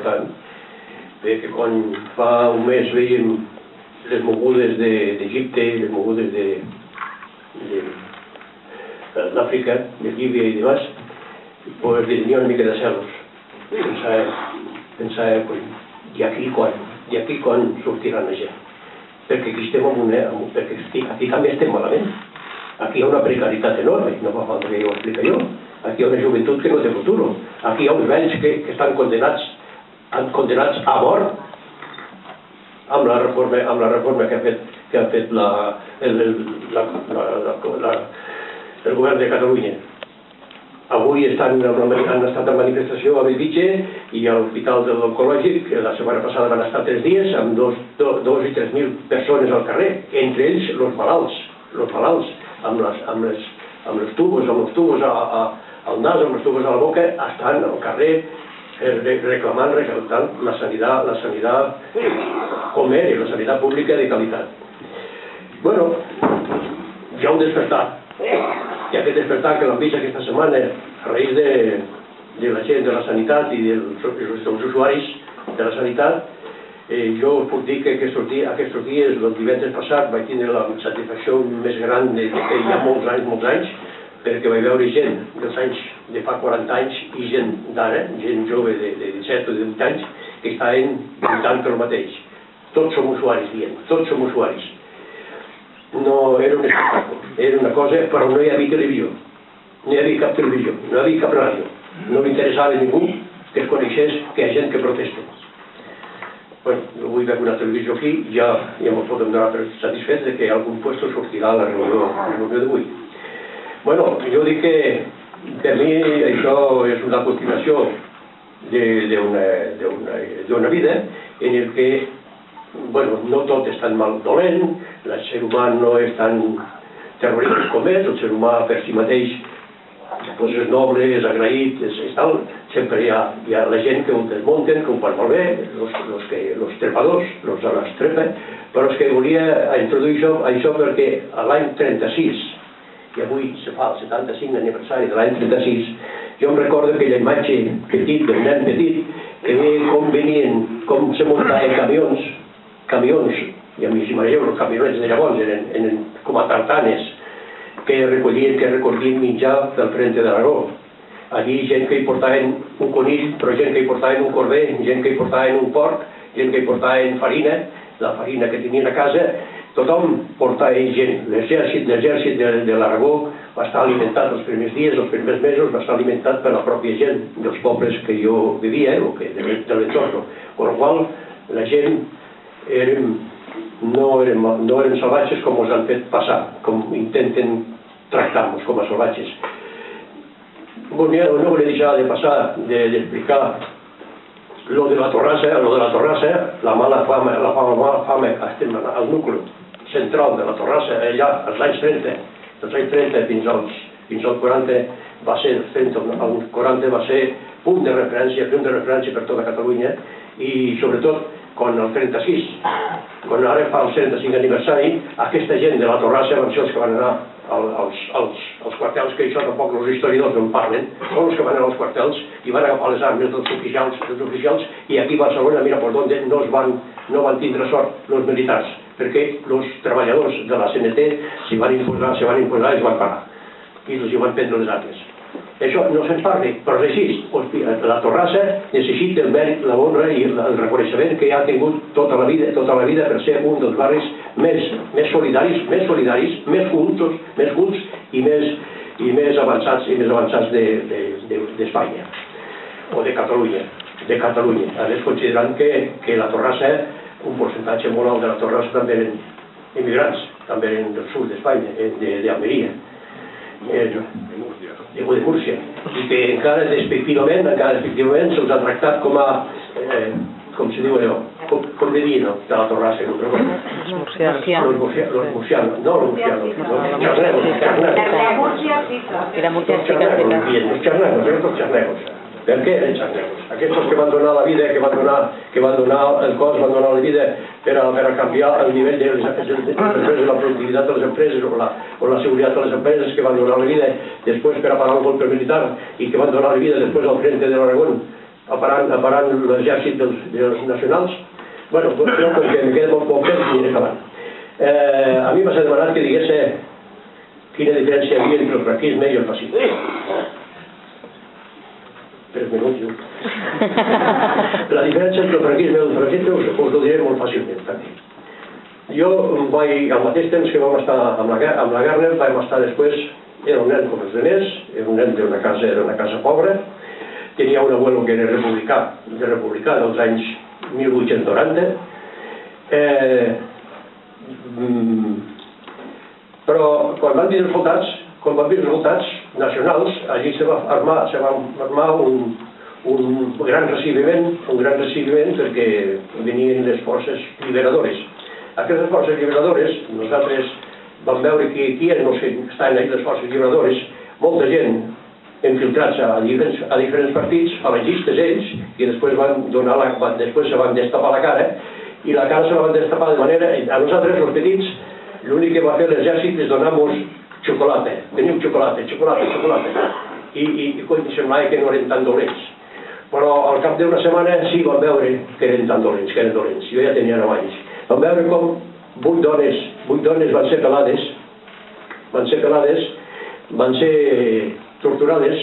important, perquè quan fa un mes veiem les mogudes d'Egipte, les mogudes d'Àfrica, de Líbia i demás, pues li tenia una mica de celos. Pensava, i aquí quan sortiran la gent? Perquè aquí estem perquè aquí també estem malament. Aquí hi ha una precarietat enorme, no fa falta que ho expliqui jo. Aquí hi ha una joventut que no té futur. Aquí hi ha uns vells que estan condenats a mort amb la reforma que ha fet el govern de Catalunya. Avui han estat en manifestació a Bellvitge i a l'Hospital de l'Oncològic, que la setmana passada van estar 3 dies, amb 2 i 3.000 persones al carrer, entre ells els malalts, amb els tubos al nas, amb els tubos a la boca, estan al carrer reclamant la sanitat com era, la sanitat pública de qualitat. Bueno, hi ha un despertar. I aquest despertar que l'han vist aquesta setmana a raïs de la gent de la sanitat i dels usuaris de la sanitat, jo us puc dir que aquests dies, el divendres passat, vaig tindre la satisfacció més gran que hi ha molts anys, perquè vaig veure gent dels anys de fa 40 anys i gent d'ara, gent jove de 17 o de 18 anys, que estaven lluitant pel mateix. Tots som usuaris, diem, tots som usuaris. No era un espectacle, era una cosa, però no hi havia televisió, no hi havia cap televisió, no hi havia cap ràdio, no m'interessava ningú que es coneixés que hi ha gent que protesta. Bueno, avui veig una televisió aquí, ja m'ho podem donar per satisfet que algun puesto sortirà a la reunió d'avui. Bueno, jo dic que per mi això és una continuació d'una vida en el que no tot és tan mal dolent, el ser humà no és tan terrorista com és, el ser humà per si mateix és noble, és agraït, és tal. Sempre hi ha la gent que ho desmunten, que ho fan molt bé, els trepadors, els de l'estrepa, però és que volia introduir això perquè l'any 36, i avui se fa el 75 aniversari de l'any 36, jo em recordo aquella imatge petit, del nen petit, que veia com venien, com se muntaven camions, i a mi s'imagineu, els camionets de llavors eren com a tartanes que recollien menjar del Frente d'Aragó. Allí gent que hi portaven un conill, però gent que hi portaven un corder, gent que hi portaven un porc, gent que hi portaven farina, la farina que tenien a casa, tothom portava gent. L'exèrcit de l'Aragó va estar alimentat els primers dies, els primers mesos, va estar alimentat per la pròpia gent dels pobles que jo vivia, o de l'entorn. Per la qual la gent no eren salvatges com ens han fet passar, com intenten tractar-nos com a salvatges. No volia deixar de passar d'explicar lo de la Torrassa, la mala fama que estem al nucli central de la Torrassa, allà als anys 30, fins als 40 va ser, als 40 va ser punt de referència per tota Catalunya, i sobretot quan el 36, quan ara fa el 75 aniversari, aquesta gent de la Torrassa van ser els que van anar als quartels, que això tampoc els historiadors no en parlen, són els que van anar als quartels i van agafar les armes dels oficials, i aquí a Barcelona, mira per on no van tindre sort els militars, perquè els treballadors de la CNT s'hi van imposar i es van parar, i els hi van prendre les armes. Això no se'n parli, però és així. La Torrassa necessita el mèrit, la honra i el reconeixement que ha tingut tota la vida per ser un dels barris més solidaris, més cults i més avançats d'Espanya, o de Catalunya. A més, considerant que la Torrassa, un percentatge molt alt de la Torrassa també eren immigrants, també eren del sud d'Espanya, d'Almeria, de Múrcia, i que encara despectivament se'ls ha tractat com a, com se diu allò, com de dir, no, de la Torrassa, los murcianos, los charnegos. Per què eren charnegos? Aquests que van donar la vida, que van donar el cos, van donar la vida per a canviar el nivell de les empreses, la productivitat de les empreses o la seguretat de les empreses, que van donar la vida després per a parar el golpe militar i que van donar la vida després al Frente de l'Aragón aparant l'exèrcit dels nacionals. Bueno, crec que me queda molt poc temps i aniré acabant. A mi m'ha demanat que digués quina diferència hi havia entre el franquisme i el fascisme. 3 minuts, jo. La diferència entre el franquisme i el fascisme us ho diré molt fàcilment, també. Jo vaig, al mateix temps que vam estar amb la Gardner, vam estar després, era un nen com els altres, era un nen d'una casa pobra, tenia un abuelo que era republicà dels anys 1890, però quan van venir els soldats nacionals, allí se va armar un gran recibiment perquè venien les forces liberadores. Aquestes forces liberadores, nosaltres vam veure que aquí no estaven ahí les forces liberadores, molta gent infiltrats a diferents partits, falangistes ells, i després se van destapar la cara, i la cara se la van destapar de manera... A nosaltres, els petits, l'únic que va fer l'exèrcit és donar-nos xocolata. Teniu xocolata. I semblava que no eren tan dolents. Però al cap d'una setmana sí vam veure que eren tan dolents, Jo ja tenia 9 anys. Vam veure com 8 dones van ser pelades, van ser torturades,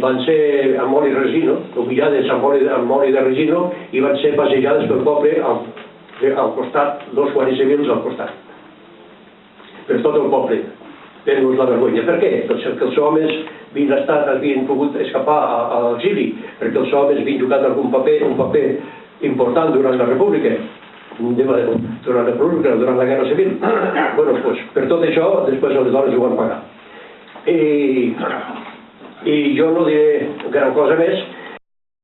van ser amb oli resino, humillades amb oli de resino, i van ser passejades pel poble al costat, 2 guàrdies civils al costat. Per tot el poble, fent-nos la vergonya. Per què? Perquè els homes havien pogut escapar a l'exili, perquè els homes havien jugat un paper important durant la República, durant la Guerra Civil. Bueno, doncs, per tot això, després les dones ho van pagar. I jo no diré gran cosa més,